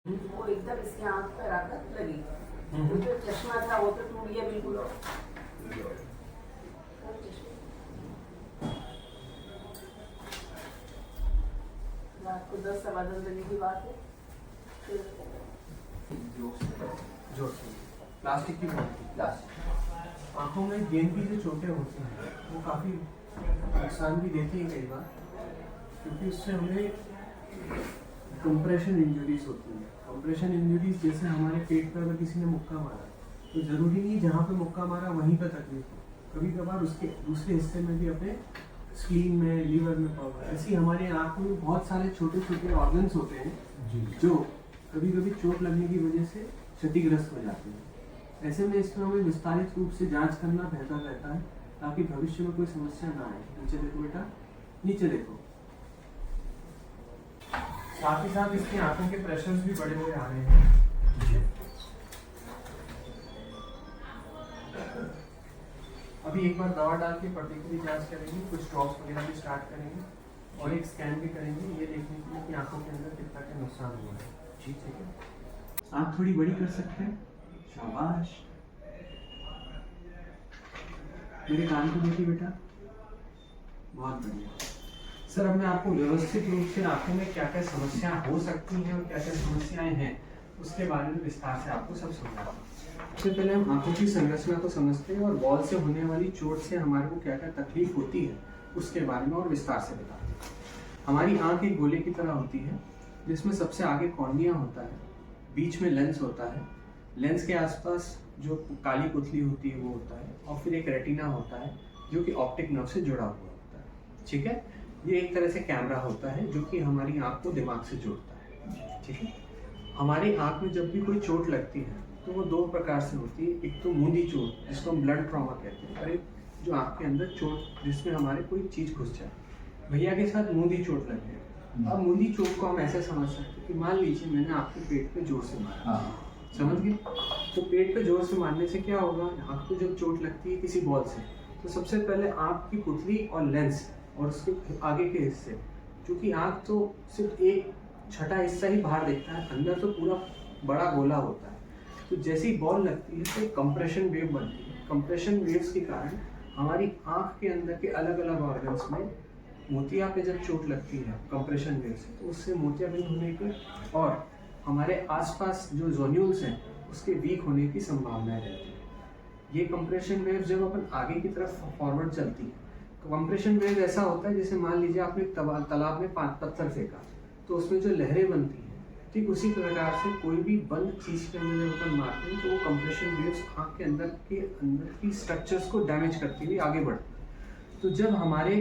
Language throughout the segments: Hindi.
वो एकदम इसकी आंख पर आकर लगी। वो जो चश्मा था वो तो टूट गया बिल्कुल। रात को 10-10:15 बजे की बात है। जोर से प्लास्टिक की प्लास्टिक आंखों में गेंद की जो चोटें होती हैं वो काफ़ी नुकसान भी देती हैं कई बार, क्योंकि उससे हमें कंप्रेशन इंजरीज होती हैं। कंप्रेशन इंजरीज जैसे हमारे पेट पर अगर किसी ने मुक्का मारा तो ज़रूरी नहीं जहाँ पे मुक्का मारा वहीं पर तकलीफ हो, कभी कभार उसके दूसरे हिस्से में भी अपने स्क्रीन में, लीवर में पावर। ऐसी हमारे आँख में बहुत सारे छोटे छोटे ऑर्गन्स होते हैं जो कभी कभी चोट लगने की वजह से क्षतिग्रस्त हो जाते हैं। ऐसे में इसमें हमें विस्तारित रूप से जांच करना बेहतर रहता है ताकि भविष्य में कोई समस्या ना आए। नीचे देखो बेटा, नीचे देखो। साथ ही साथ इसकी आंखों के प्रेशर्स भी बढ़े हुए आ रहे हैं। अभी एक बार दवा डाल के पर्दे की भी जांच करेंगे, कुछ ड्रॉप्स वगैरह भी स्टार्ट करेंगे और एक स्कैन भी करेंगे, ये देखने के लिए कि आंखों के अंदर कितना क्या नुकसान हुआ है। ठीक है, आँख थोड़ी बड़ी कर सकते हैं, शाबाश। मेरे कान को देखिए बेटा, बहुत बढ़िया। सर, अब मैं आपको व्यवस्थित रूप से आंखों में क्या क्या समस्या हो सकती हैं और क्या क्या समस्याएं हैं उसके बारे में विस्तार से आपको सब समझाता हूँ। सबसे पहले हम आंखों की संरचना को समझते हैं और बॉल से होने वाली चोट से हमारे को क्या क्या तकलीफ होती है उसके बारे में और विस्तार से बताते हैं। हमारी आंख एक गोले की तरह होती है जिसमें सबसे आगे कॉर्निया होता है, बीच में लेंस होता है, लेंस के आसपास जो काली पुतली होती है वो होता है, और फिर एक रेटिना होता है जो कि ऑप्टिक नर्व से जुड़ा हुआ होता है। ठीक है, ये एक तरह से कैमरा होता है जो कि हमारी आंख को दिमाग से जोड़ता है। ठीक है, हमारी आंख में जब भी कोई चोट लगती है तो वो दो प्रकार से होती है। एक तो मूंदी चोट जिसको हम ब्लड ट्रॉमा कहते हैं, और एक जो आंख के अंदर चोट जिसमें हमारे कोई चीज़ घुस जाए। भैया के साथ मूंदी चोट लग गई। अब मूंदी चोट को हम ऐसे समझ सकते हैं कि मान लीजिए मैंने आपके पेट पे जोर से मारा, समझ गए? तो पेट पे जोर से मारने से क्या होगा, आंख को जब चोट लगती है किसी बॉल से तो सबसे पहले आंख की पुतली और लेंस और उसके आगे के हिस्से, क्योंकि आंख तो सिर्फ एक छठा हिस्सा ही बाहर दिखता है, अंदर तो पूरा बड़ा गोला होता है। तो जैसे ही बॉल लगती है तो एक कंप्रेशन वेव बनती है। कंप्रेशन वेव्स के कारण हमारी आंख के अंदर के अलग अलग ऑर्गन्स में मोतिया पे जब चोट लगती है कंप्रेशन वेव से, तो उससे मोतियाबिंद होने की और हमारे आसपास जो जोन्यूल्स हैं उसके वीक होने की संभावना रहती है। ये कंप्रेशन वेव जब अपन आगे की तरफ फॉरवर्ड चलती है, कंप्रेशन वेव ऐसा होता है जैसे मान लीजिए आपने तालाब में 5 पत्थर फेंका तो उसमें जो लहरें बनती हैं, ठीक उसी प्रकार से कोई भी बंद चीज़ के अंदर जब अपन मारते हैं तो वो कंप्रेशन वेव्स आँख के अंदर की स्ट्रक्चर्स को डैमेज करती हुई आगे बढ़ती है। तो जब हमारे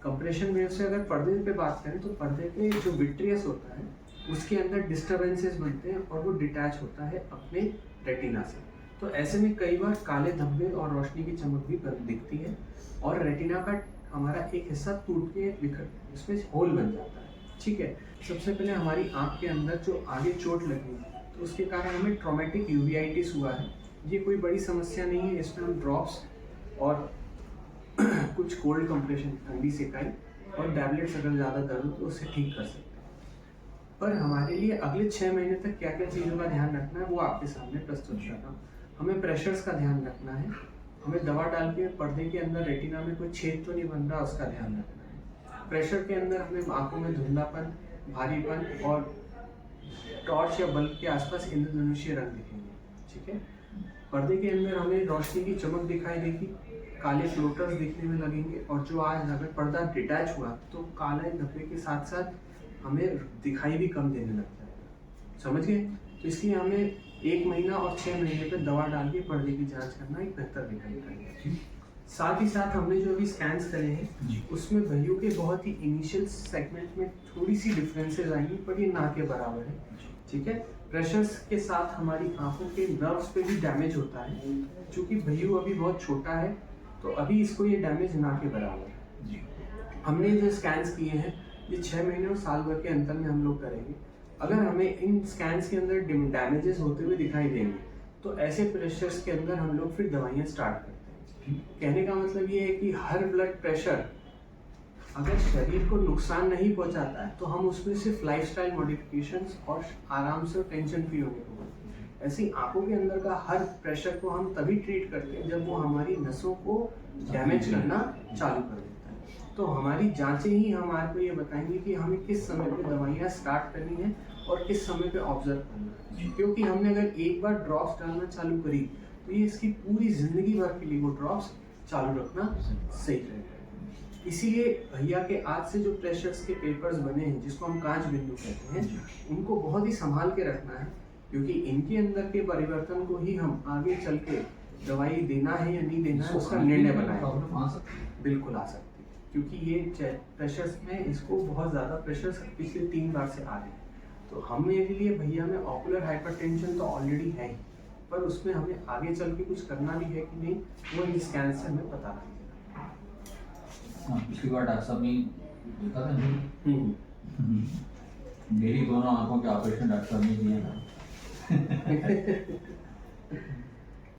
कंप्रेशन वेव से अगर पर्दे पे बात करें तो पर्दे पे जो विट्रियस होता है उसके अंदर डिस्टर्बेंसेस बनते हैं और वो डिटैच होता है अपने रेटिना से। तो ऐसे में कई बार काले धब्बे और रोशनी की चमक भी दिखती है और रेटिना का हमारा एक हिस्सा टूट के बिखर इसमें होल बन जाता है। ठीक है, सबसे पहले हमारी आंख के अंदर जो आगे चोट लगी तो उसके कारण हमें ट्रॉमेटिक यूवियाइटिस हुआ है। ये कोई बड़ी समस्या नहीं है, इसमें हम ड्रॉप्स और कुछ कोल्ड कंप्रेशन, ठंडी सेकाई और टैबलेट्स अगर ज़्यादा दर्द हो तो उससे ठीक कर सकते हैं। पर हमारे लिए अगले 6 महीने तक क्या क्या चीज़ों का ध्यान रखना है वो आपके सामने प्रस्तुत कर रहा हूँ। हमें प्रेशर्स का ध्यान रखना है, हमें दवा डाल के पर्दे के अंदर रेटिना में कोई छेद तो नहीं बन रहा उसका ध्यान रखना है। प्रेशर के अंदर हमें आंखों में धुंधलापन, भारीपन और टॉर्च या बल्ब के आसपास इंद्रधनुषीय रंग दिखेंगे। ठीक है, पर्दे के अंदर हमें रोशनी की चमक दिखाई देगी, काले फ्लोटर्स दिखने में लगेंगे, और जो आज अगर पर्दा डिटैच हुआ तो काले धब्बे के साथ साथ हमें दिखाई भी कम देने लगता है। समझ गए? तो इसलिए हमें 1 महीना और 6 महीने पर दवा डाल के पर्दे की जांच करना एक बेहतर विकल्प है। साथ ही साथ हमने जो अभी स्कैन्स करे हैं उसमें भैयों के बहुत ही इनिशियल सेगमेंट में थोड़ी सी डिफरेंसेस आएंगी, पर ये ना के बराबर है। ठीक है, प्रेशर्स के साथ हमारी आंखों के नर्व्स पे भी डैमेज होता है। चूँकि भैयू अभी बहुत छोटा है तो अभी इसको ये डैमेज ना के बराबर है। हमने जो स्कैन्स किए हैं ये 6 महीने और साल भर के अंतर में हम लोग करेंगे। अगर हमें इन स्कैन्स के अंदर डैमेजेस होते हुए दिखाई देंगे तो ऐसे प्रेशर्स के अंदर हम लोग फिर दवाइयाँ स्टार्ट करते हैं। कहने का मतलब ये है कि हर ब्लड प्रेशर अगर शरीर को नुकसान नहीं पहुंचाता है तो हम उसमें सिर्फ लाइफस्टाइल मॉडिफिकेशंस और आराम से टेंशन फ्री होने को बोलते हैं। ऐसे ही आंखों के अंदर का हर प्रेशर को हम तभी ट्रीट करते हैं जब वो हमारी नसों को डैमेज करना चालू कर देता है। तो हमारी जांचें ही हमारे को ये बताएंगी कि हमें किस समय पे दवाइयाँ स्टार्ट करनी है और किस समय पे ऑब्जर्व करना है। क्योंकि हमने अगर एक बार ड्रॉप्स डालना चालू करी तो ये इसकी पूरी जिंदगी भर के लिए वो ड्रॉप्स चालू रखना सही रहेगा। इसीलिए भैया के आज से जो प्रेशर्स के पेपर्स बने हैं, जिसको हम कांच बिंदु कहते हैं, उनको बहुत ही संभाल के रखना है, क्योंकि इनके अंदर के परिवर्तन को ही हम आगे चल के दवाई देना है या नहीं देना है उसका निर्णय बनाएंगे। बिल्कुल आ सकती है, क्योंकि ये प्रेशर्स में इसको बहुत ज़्यादा प्रेशर्स पिछले 3 बार से आ रहे हैं। तो हमें के लिए भैया में ऑकुलर हाइपरटेंशन तो ऑलरेडी है ही, पर उसमें हमें आगे चल के कुछ करना भी है कि नहीं, वो इन स्कैन से हमें पता लगेगा। पिछली बार डॉक्टर साहब ने देखा था मेरी दोनों आंखों के ऑपरेशन डॉक्टर साहब ने किया था।